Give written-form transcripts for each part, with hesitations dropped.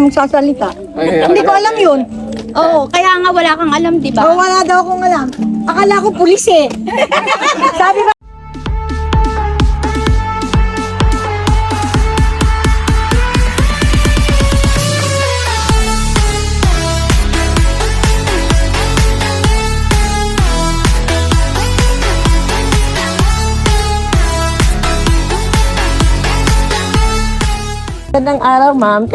magsasalita. Hindi ko alam yun. Oo, kaya nga wala kang alam, di ba? Oh, wala daw akong alam. Akala ko pulis eh. Sabi ba? Magandang araw, ma'am.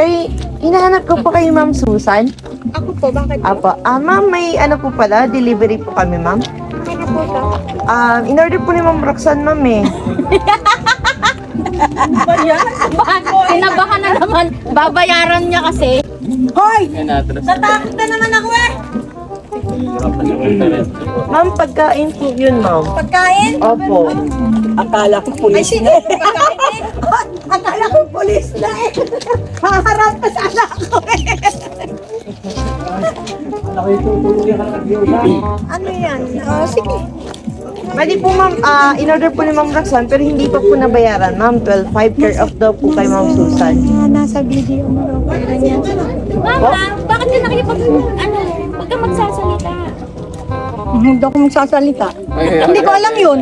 Hinahanap ko po kay Ma'am Susan. Ako po, bakit po? Apo. Ma'am, may ano po pala, delivery po kami, ma'am. Ano po ito? In-order po ni Ma'am Roxanne, ma'am eh. Kinabahan na naman. Babayaran niya kasi. Hoy! Natakot na naman ako eh! Ma'am, pagkain po yun, ma'am. Pagkain? Opo. Akala ko Ay, pulis sino na. pagkain eh? Akala ko pulis na eh. Haharap pa sana ako eh. Ano yan? Sige. Pwede po, ma'am, in-order po ni Ma'am Roxanne, pero hindi pa po nabayaran, ma'am. 12.5 care off daw po kay Ma'am Susan. Nasa video mo raw. Ganyan. Mama, bakit ka nakikipag... Huwag ka magsasalita. Hindi ako magsasalita. Hindi ko alam yun.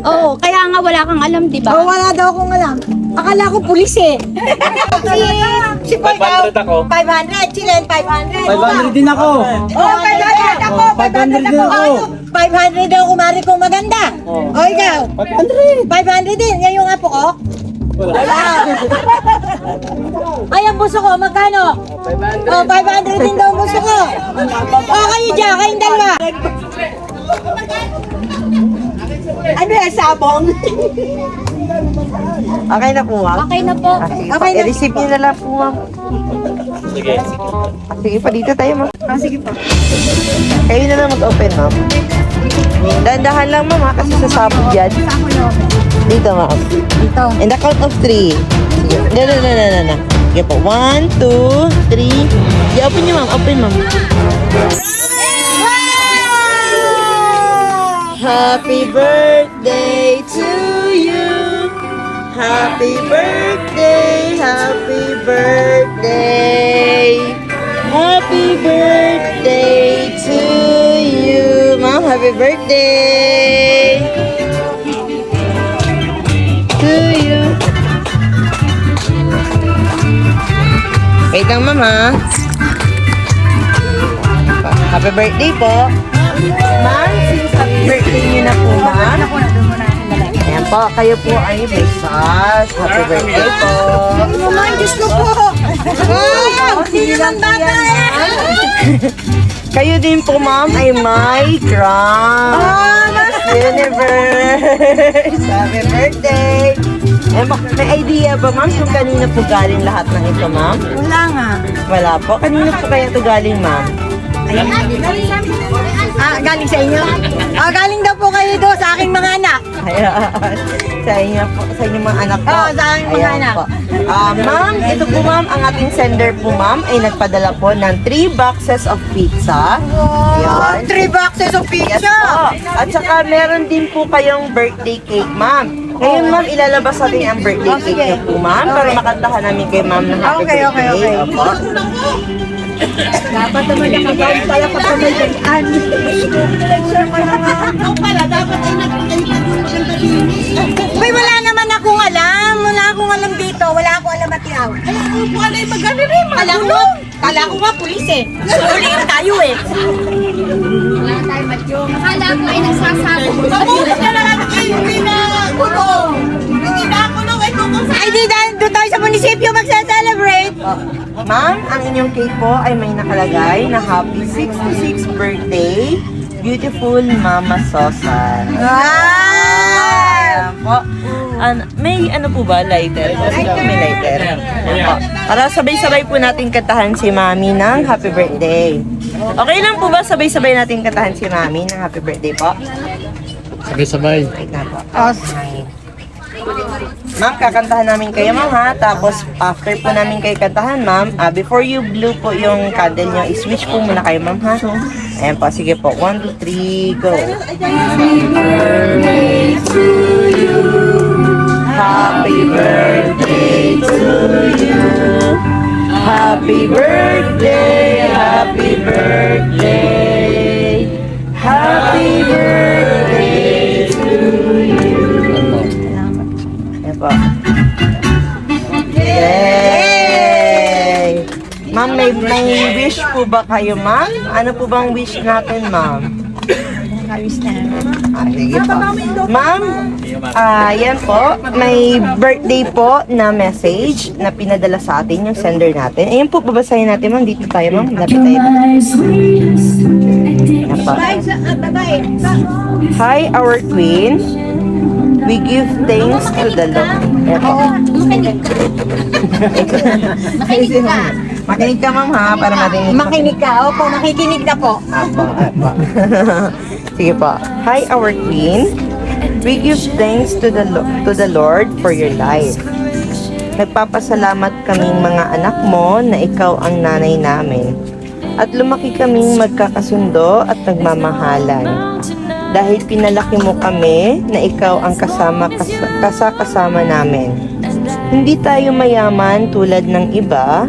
Oo, kaya nga wala kang alam, di ba? Oh, wala daw akong alam. Akala ko pulis eh. Si 500 ako. 500, Chilen, 500. 500 din ako. Oh, 500 ako. 500 din ako. 500 daw kumari kong maganda. Oh. O ikaw? 500. 500 din. Yan yung apo ko? Wala. Ay, ang buso ko, magkano? 500. Oh, 500 din daw ang buso ko. Oh, kayo dyan, kayong dalawa. Ano yan, sabong? Okay na po, ma'am. Okay na po. Okay na. I-receive niyo na lang po, ma'am. Sige. Sige pa, dito tayo, ma'am. Sige po. Kayo na lang mag-open, ma'am. Dahan-dahan lang, ma'am, ha, kasi sasabog yan. Dito, ma'am. Ito. In the count of 3. Sige. No. Sige po. 1, 2, 3. I-open niyo, ma'am. Open, ma'am. Happy birthday to you. Happy birthday. Happy birthday. Happy birthday to you. Ma'am, happy birthday. To you. Wait lang, ma'am, ha? Happy birthday po. Ma'am, since happy birthday niyo na po, ma'am. Ayan po, kayo po ay may sauce. Happy birthday po. Naman, Diyos ko po. Wow! Sino naman bata eh? Kayo din po, ma'am, ay may crown. Miss Universe. Happy birthday. May idea ba, ma'am, kung kanina po galing lahat ng ito, ma'am? Wala nga. Wala po. Kanina po kaya ito galing, ma'am? Galing sa inyo? Galing daw po kayo doon sa aking mga anak. Ayan. Sa inyo mga anak po. Oo, sa aking mga Ayan anak. po. Ma'am, ito po, ma'am, ang ating sender po, ma'am, ay nagpadala po ng 3 boxes of pizza. Ayan. 3 boxes of Yes pizza. po. At saka meron din po kayong birthday cake, ma'am. Ngayon, ma'am, ilalabas natin ang birthday cake niyo po, ma'am, para makantahan namin kay ma'am ng happy Okay. birthday. Opo. Dapat naman nakagawa pala pa sa may ganyan. Bay, wala naman akong alam. Wala akong alam dito. Wala akong alam at yaw. Ay, ano po alay magano rin? Kala ko nga pulis eh. Huliin tayo eh. Wala tayo madyong. Akala ko ay nagsasabog. Mabukas na lang kayo. Hindi na kulong. Hindi na kulong. Ay, di dahil doon tayo sa munisipyo magsa-celebrate. Ma'am, ang inyong cake po ay may nakalagay na happy 66th birthday, beautiful Mama Sosan. Ayan po. May ano po ba? Lighter? May lighter. Ayan po. Para sabay-sabay po natin kantahan si Mami ng happy birthday. Okay lang po ba sabay-sabay natin kantahan si Mami ng happy birthday po? Sabay-sabay. Wait na po. Ma'am, kakantahan namin kayo, ma'am, ha? Tapos, after po namin kayo kantahan, ma'am, before you blow po yung candle nyo, switch po muna kayo, ma'am, ha? Ayan po, sige po. 1, 2, 3, go. Happy birthday to you. Happy birthday, happy birthday, happy birthday to you. Ayan po. Yay! Ma'am, may wish po ba kayo, ma'am? Ano po bang wish natin, ma'am? Sige po. Ma'am, yan po, may birthday po na message na pinadala sa atin yung sender natin. Ayan po, babasahin natin, ma'am. Dito tayo, ma'am. Lapit tayo. Ayan po. Hi, our queen. We give thanks to the Lord. Ayan po. Makinig ka. Makinig ka, ma'am, ha? Para marinig. Makinig ka. Opo, makikinig na po. Apo, apo. Sige po. Hi, our queen. We give thanks to the Lord for your life. Nagpapasalamat kaming mga anak mo na ikaw ang nanay namin. At lumaki kaming magkakasundo at nagmamahalan. Dahil pinalaki mo kami na ikaw ang kasama namin. Hindi tayo mayaman tulad ng iba,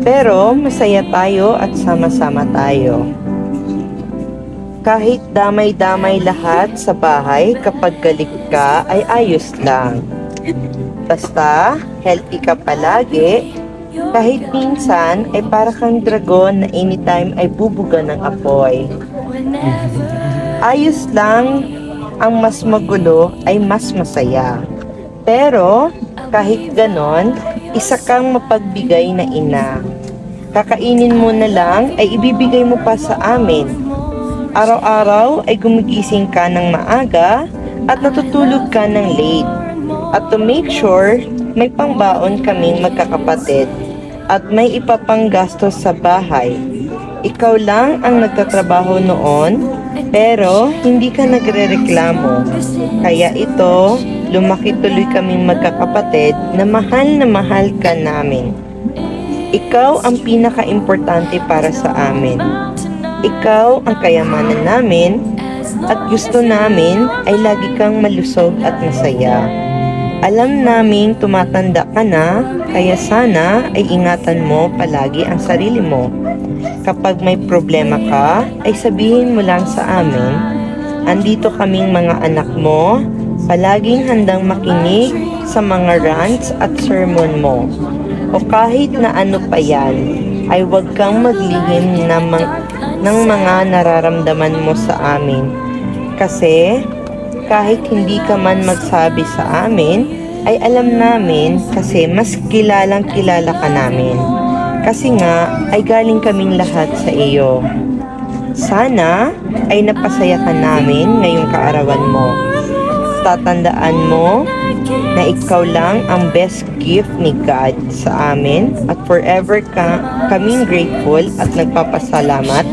pero masaya tayo at sama-sama tayo. Kahit damay-damay lahat sa bahay, kapag galit ka ay ayos lang. Basta, healthy ka palagi, kahit minsan ay para kang dragon na anytime ay bubuga ng apoy. Ayos lang, ang mas magulo ay mas masaya. Pero, kahit ganon, isa kang mapagbigay na ina. Kakainin mo na lang ay ibibigay mo pa sa amin. Araw-araw ay gumigising ka ng maaga at natutulog ka ng late. At to make sure, may pangbaon kaming magkakapatid at may ipapang gastos sa bahay. Ikaw lang ang nagtatrabaho noon, pero hindi ka nagrereklamo. Kaya ito, lumaki tuloy kaming magkakapatid na mahal ka namin. Ikaw ang pinaka-importante para sa amin. Ikaw ang kayamanan namin at gusto namin ay lagi kang malusog at masaya. Alam naming tumatanda ka na, kaya sana ay ingatan mo palagi ang sarili mo. Kapag may problema ka, ay sabihin mo lang sa amin. Andito kaming mga anak mo, palaging handang makinig sa mga rants at sermon mo. O kahit na ano pa yan, ay huwag kang maglihim ng mga nararamdaman mo sa amin. Kasi kahit hindi ka man magsabi sa amin, ay alam namin kasi mas kilalang kilala ka namin. Kasi nga ay galing kaming lahat sa iyo. Sana ay napasaya ka namin ngayong kaarawan mo. Tatandaan mo na ikaw lang ang best gift ni God sa amin at forever kaming grateful at nagpapasalamat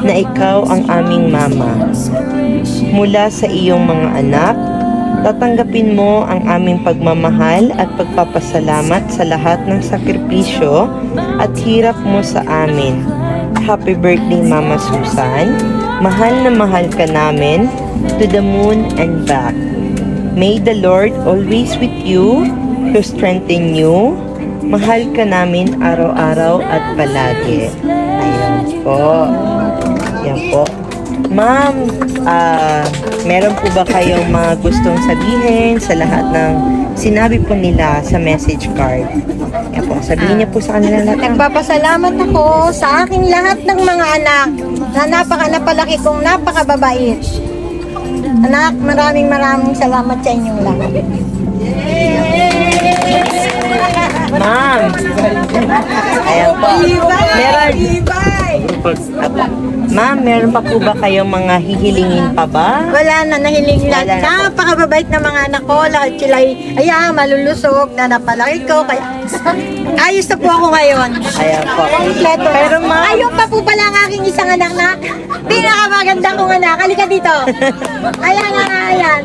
na ikaw ang aming mama. Mula sa iyong mga anak, tatanggapin mo ang aming pagmamahal at pagpapasalamat sa lahat ng sakripisyo at hirap mo sa amin. Happy birthday, Mama Susan. Mahal na mahal ka namin to the moon and back. May the Lord always with you to strengthen you. Mahal ka namin araw-araw at palagi. Ayan po. Yan po. Ma'am, meron po ba kayong mga gustong sabihin sa lahat ng sinabi po nila sa message card? Yan po, sabihin niyo po sa kanila lahat. Nagpapasalamat ako sa aking lahat ng mga anak na napalaki kong napakababait. Anak, maraming salamat sa inyong lahat. Ma'am, ayan po. Ma'am, meron pa po ba kayong mga hihilingin pa ba? Wala na, nahiling lahat. Napakababait ng mga anak ko. Lahat sila ay malulusog na napalaki ko. Kaya, ayos na po ako ngayon. Ayan po. Kompleto. Pero ma'am, Ayun pa po pala ang aking isang anak na pinakamaganda kong anak. Halika dito. Ayan na, ayan.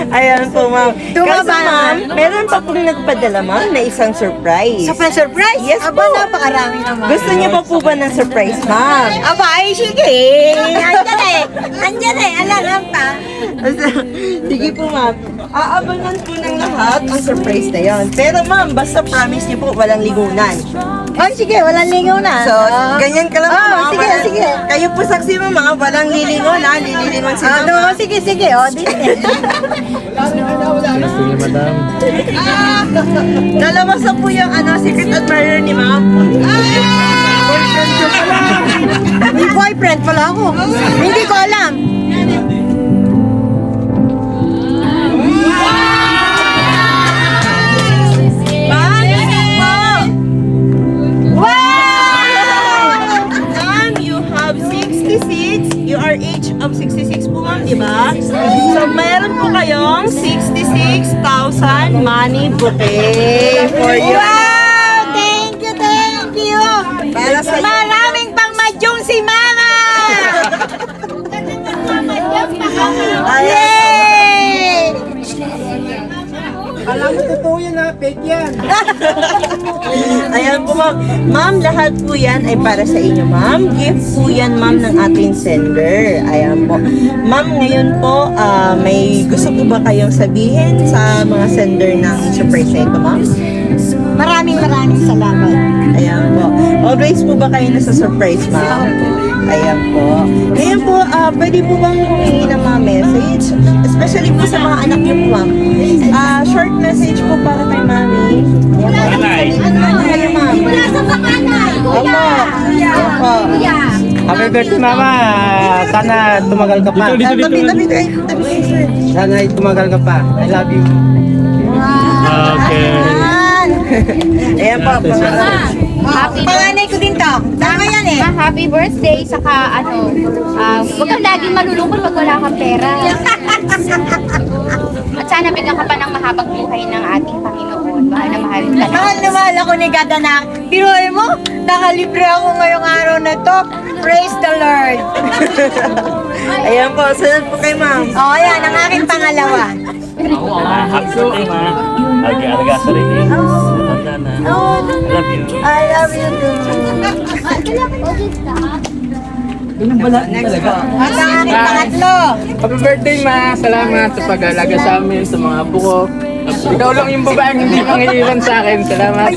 ayan po ma'am. Tumaba Kasi ma'am, meron pa pong nagpadala ma'am na isang surprise. Surprise? Yes Aba, po. napakarami naman. Gusto niyo pa po ba ng surprise ma'am? Aba, ay sige. Andyan eh. Andyan eh. Alam pa. Sige po ma'am. aabangan po ng lahat ang surprise na yon. Pero ma'am, basta promise niyo po walang ligonan. Ay, sige, walang lingaw na. So, ganyan ka lang ma'am. sige, Walang- sige. Kayo po saksi ma'am, walang lilingon ha. Lililingon si ma'am. Ano, sige, sige. O, di. Gusto niya, madam. Lalabas na po yung secret admirer ni ma'am. May boyfriend pala ako. Hindi ko alam. Wow! Ma'am, you have 66. You are age of 66 po ma'am, di ba? So, mayroon po kayong 66,000 money bouquet for you. Wow! Thank you, thank you. Para sa Maraming pang madyong si Mama! Yay! Alam mo, totoo yan ha, fake yan. Ayan po ma'am. Ma'am, lahat po yan ay para sa inyo ma'am. Gift po yan ma'am ng ating sender. Ayan po. Ma'am, ngayon po, may gusto po ba kayong sabihin sa mga sender ng surprise na ito ma'am? Maraming salamat. Ayan po. Always po ba kayo nasa surprise ma'am? Ayan po. Ngayon po, pwede po bang humingi ng mga message? Especially po sa mga anak niyo po ma'am. Short message po para kay mami. Ano kayo ma'am? Wala sa pangalan. Opo. Opo. Kuya. Happy birthday, mama. Sana tumagal ka pa. Sana tumagal ka pa. I love you. Okay. Ayan po. Happy Panganay ko din to. Tama yan eh. Happy birthday, saka huwag kang laging malulungkot pag wala kang pera. At sana bigyan ka pa ng mahabang buhay ng ating Panginoon. Mahal na mahal ka na. Mahal na mahal ako ni God na. Biruin mo, nakalibre ako ngayong araw na to. Praise the Lord. Ayan po. Sunod po kay ma'am. O, yan, ang aking pangalawa. Happy birthday, ma. Aga-aga sa rin eh. Matanda na. I love you. I love you too. Next po. At ang aking pangatlo. Happy birthday, ma. Salamat sa pag-alaga sa amin, sa mga apo ko. Ikaw lang yung babaeng hindi mangiiwan sa akin. Salamat.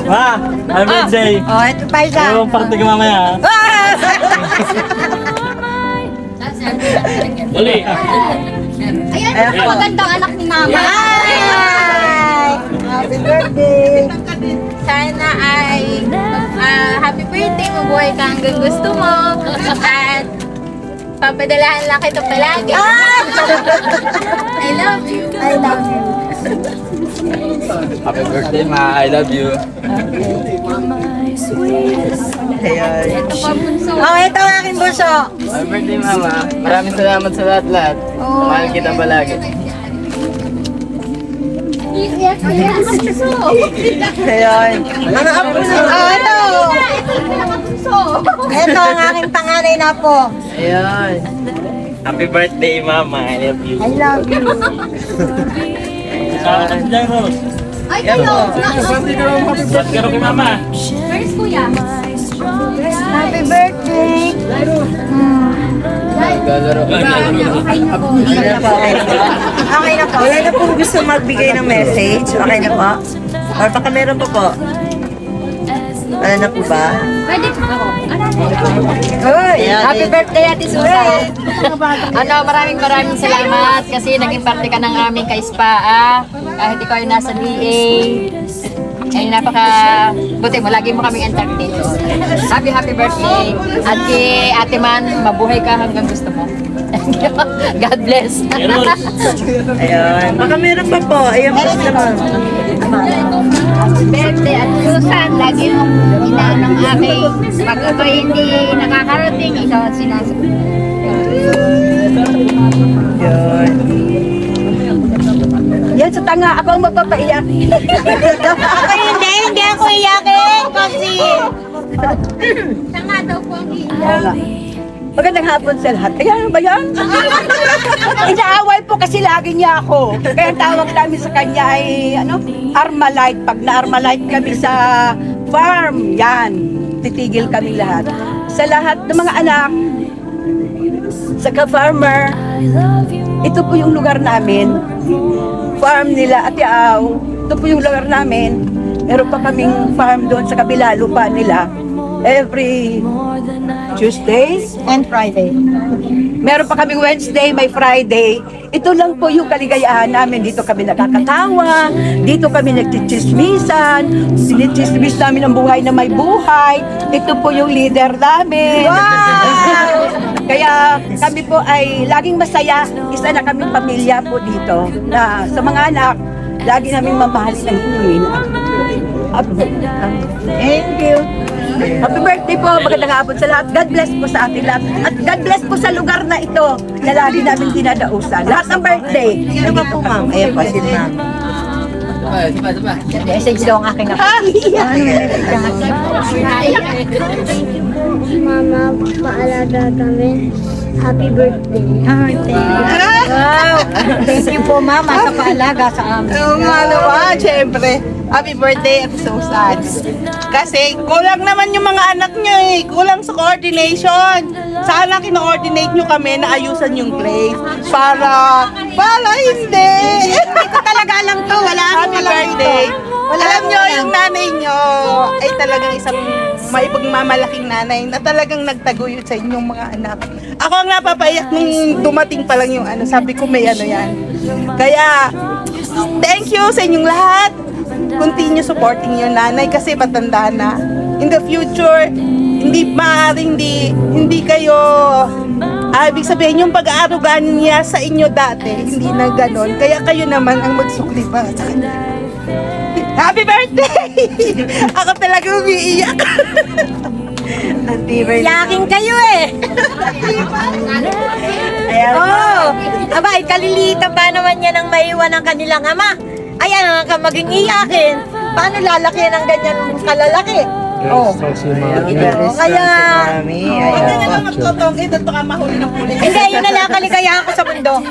Ma, happy birthday. O, ito pa isa. Yung party ka mamaya. Ah! Uli. Ayan, magandang anak ni Mama. Hi! Happy birthday. Sana ay happy birthday, mabuhay ka hanggang gusto mo. At papadalahan lang kita palagi. I love you. I love you. Happy birthday, ma. I love you. Ayan. O, ito ang aking buso. Happy birthday, mama. Maraming salamat sa lahat-lahat. Mahal kita palagi. Ayan. Mga apo na. O, ito. Ito ang aking panganay na po. Ayan. Happy birthday, mama. I love you. I love you. Sama ka dyan, Rose. Ay, kayo. Ba't ka rin kay mama? Where's Kuya? Happy birthday. Galaro. Okay na po. Wala na pong gusto magbigay ng message. Okay na po? Or baka meron pa po? Wala na po ba? Pwede po ako. Uy, Ayan, happy eh. birthday, Ate Susan. Maraming salamat kasi naging parte ka ng aming ka-SPA. Kahit ikaw ay nasa DA. Ay buti mo, lagi mo kaming entertain. Happy birthday. At kay Ate Man, mabuhay ka hanggang gusto mo. God bless. Ayan. Baka meron pa po. Ayan po naman. Birthday at Susan, lagi mong inaano ng aking pag ako'y hindi nakakarating, ikaw at sinasabi. Ayan. Yan sa tanga, ako ang magpapaiyak. Ako hindi ako iyakin. Kasi... Tanga daw po ang iiyak. Magandang hapon sa lahat. Ayan, ano ba yan? Inaaway po kasi lagi niya ako. Kaya ang tawag namin sa kanya ay, Armalite. Pag na-Armalite kami sa farm, yan. Titigil kami lahat. Sa lahat ng mga anak, sa ka-farmer. Ito po yung lugar namin. Farm nila Ate Aw. Ito po yung lugar namin. Meron pa kaming farm doon sa kabila, lupa nila. Every Tuesday and Friday. Meron pa kaming Wednesday, may Friday. Ito lang po yung kaligayahan namin. Dito kami nakakatawa, dito kami nagchichismisan, sinichismis namin ang buhay na may buhay. Ito po yung leader namin. Wow! Kaya kami po ay laging masaya. Isa na kaming pamilya po dito. Na sa mga anak, lagi namin mamahalin ang inyong ina. Thank you. Happy birthday po, magandang hapon sa lahat. God bless po sa ating lahat. At God bless po sa lugar na ito na lagi namin dinadausan. Lahat ng birthday. Sino ba po, ma'am? Ayan po, si ma'am. Message daw ang aking ako. Mama, paalaga kami. Happy birthday. Wow! Thank you po, Mama, sa paalaga sa amin. Oo nga naman, syempre. Happy birthday, Ate Susan. Kasi kulang naman yung mga anak nyo eh. Kulang sa coordination. Sana kino-coordinate nyo kami na ayusan yung place. Para hindi. Ito talaga lang to. Wala Happy birthday. Alam nyo, yung nanay nyo ay talagang isang maipagmamalaking nanay na talagang nagtaguyod sa inyong mga anak. Ako ang napapaiyak nung dumating pa lang yung sabi ko may yan. Kaya, thank you sa inyong lahat. Continue supporting yung nanay kasi matanda na. In the future, hindi kayo, ibig sabihin yung pag-aarugan niya sa inyo dati, hindi na ganon. Kaya kayo naman ang magsukli para sa kanya. Happy birthday! Ako talaga umiiyak. Yaking kayo eh! Oh, abay, kalilitan pa naman yan ang maiwan ng kanilang ama. Ayan ang maging iyakin. Paano lalaki ng ganyan kalalaki? Oh. Kaya... Huwag na naman magtotong, ito ka mahuli ng pulis. Hindi, yun na lang kaligayahan ko sa mundo.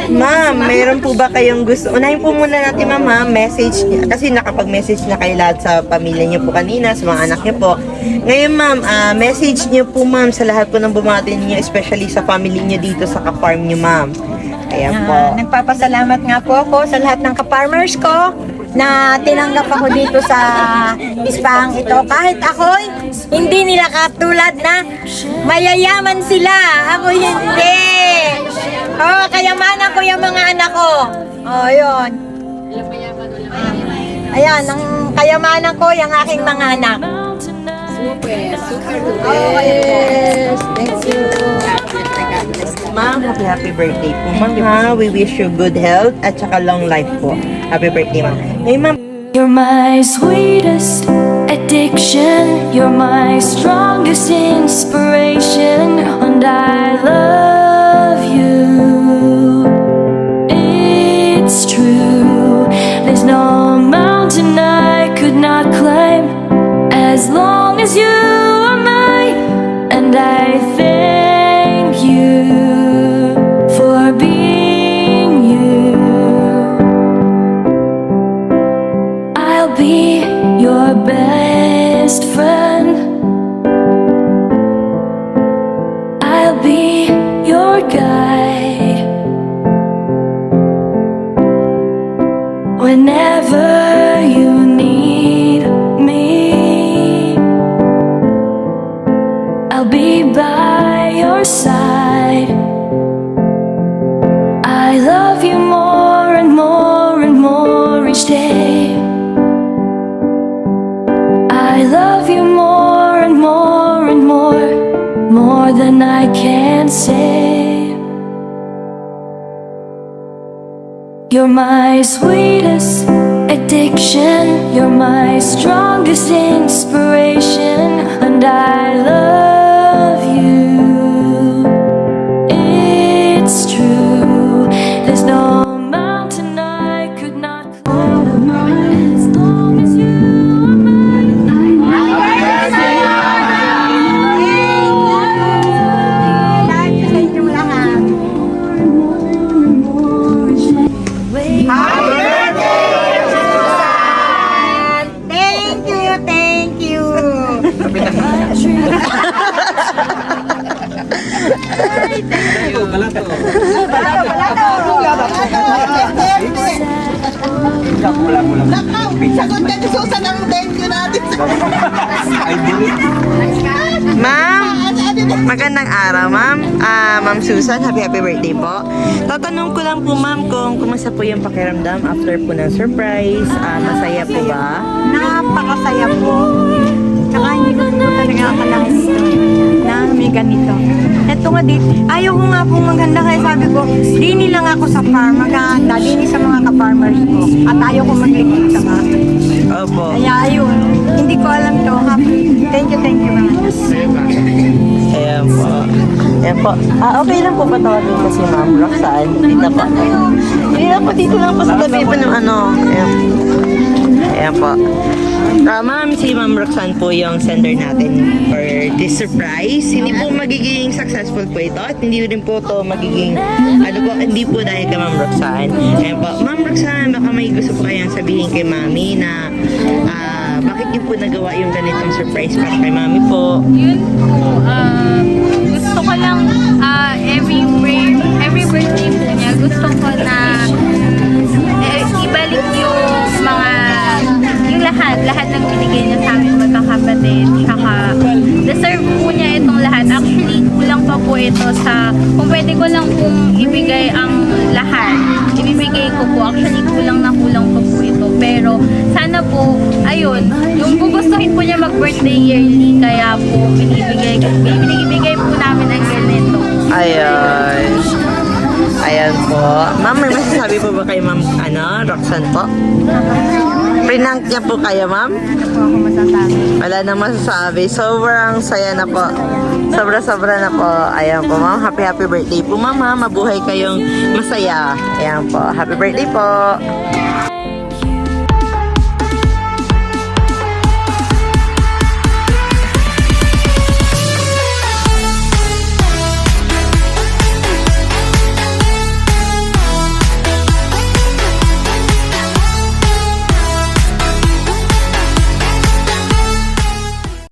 Ma'am, mayroon po ba kayong gusto? Unahin po muna natin, ma'am, message niya. Kasi nakapag-message na kayo lahat sa pamilya niyo po kanina, sa mga anak niyo po. Ngayon, ma'am, message niyo po, ma'am, sa lahat po ng bumati niyo, especially sa family niyo dito sa ka-farm niyo, ma'am. Ayan po. Nagpapasalamat nga po ako sa lahat ng ka-farmers ko na tinanggap ako dito sa ispahang ito. Kahit ako'y hindi nila katulad na mayayaman sila. Ako hindi. Oh, kayamanan ko yung mga anak ko. Oh, yun. Ayan, ang kayamanan ko yung aking mga anak. Super. Oh, yes. Thank you. Ma'am, happy birthday po, ma'am. We wish you good health at saka long life po. Happy birthday, ma'am. Ngayon, ma'am, You're my sweetest addiction. You're my strongest inspiration. And I love you. It's true. There's no mountain I could not climb as long as you are mine. And I thank you for being you. I'll be your best friend. I'll be your guide whenever you need me. I'll be by your side. I love you more and more and more each day. I love you more and more and more than I can say. You're my sweetest addiction. You're my strongest inspiration. And I love you. It's true. There's no mountain I could not climb as long as you Thank you. Susan, happy birthday po. Tatanong ko lang po ma'am kung kumusta po yung pakiramdam after po ng surprise. Masaya po ba? Napakasaya po. Tsaka hindi ko po talaga akalain na may ganito. Ito nga dito, ayaw ko nga pong maghanda kaya sabi ko, dini lang ako sa farm, maghahanda, dini sa mga ka-farmers ko. At ayaw ko maglikit sa mga. Opo. Kaya ayun, hindi ko alam to. Happy. Thank you mga. Ayan po. Ayan po. Okay lang po ba tawagin ko si Ma'am Roxanne? Dito po. Dito lang po sa tabi po ng ano. Ayan po. Ma'am, si Ma'am Roxanne po yung sender natin for this surprise. Hindi po magiging successful po ito at hindi rin po ito magiging, hindi po dahil kay Ma'am Roxanne. Ayan po. Ma'am Roxanne, baka may gusto po kayang sabihin kay Mami na bakit niyo po nagawa yung ganitong surprise para kay Mami po? Yun po, gusto ko lang every birthday po niya, gusto ko na ibalik yung lahat ng binigay niya sa amin magkakapatid. Tsaka deserve po niya itong lahat. Actually, kulang pa po ito sa, kung pwede ko lang pong ibigay ang lahat, ibibigay ko po. Actually, kulang pa po ito. Pero sana po, ayun, yung gugustuhin po niya mag-birthday yearly, kaya po binibigay po namin ang ganito. Ayan. Ayan po. Ma'am, may masasabi po ba kay Ma'am, Roxanne po? Prinank niya po kayo, Ma'am? Wala na masasabi. Sobrang saya na po. Sobra-sobra na po. Ayan po, Ma'am. Happy birthday po, Ma'am. Mabuhay kayong masaya. Ayan po. Happy birthday po.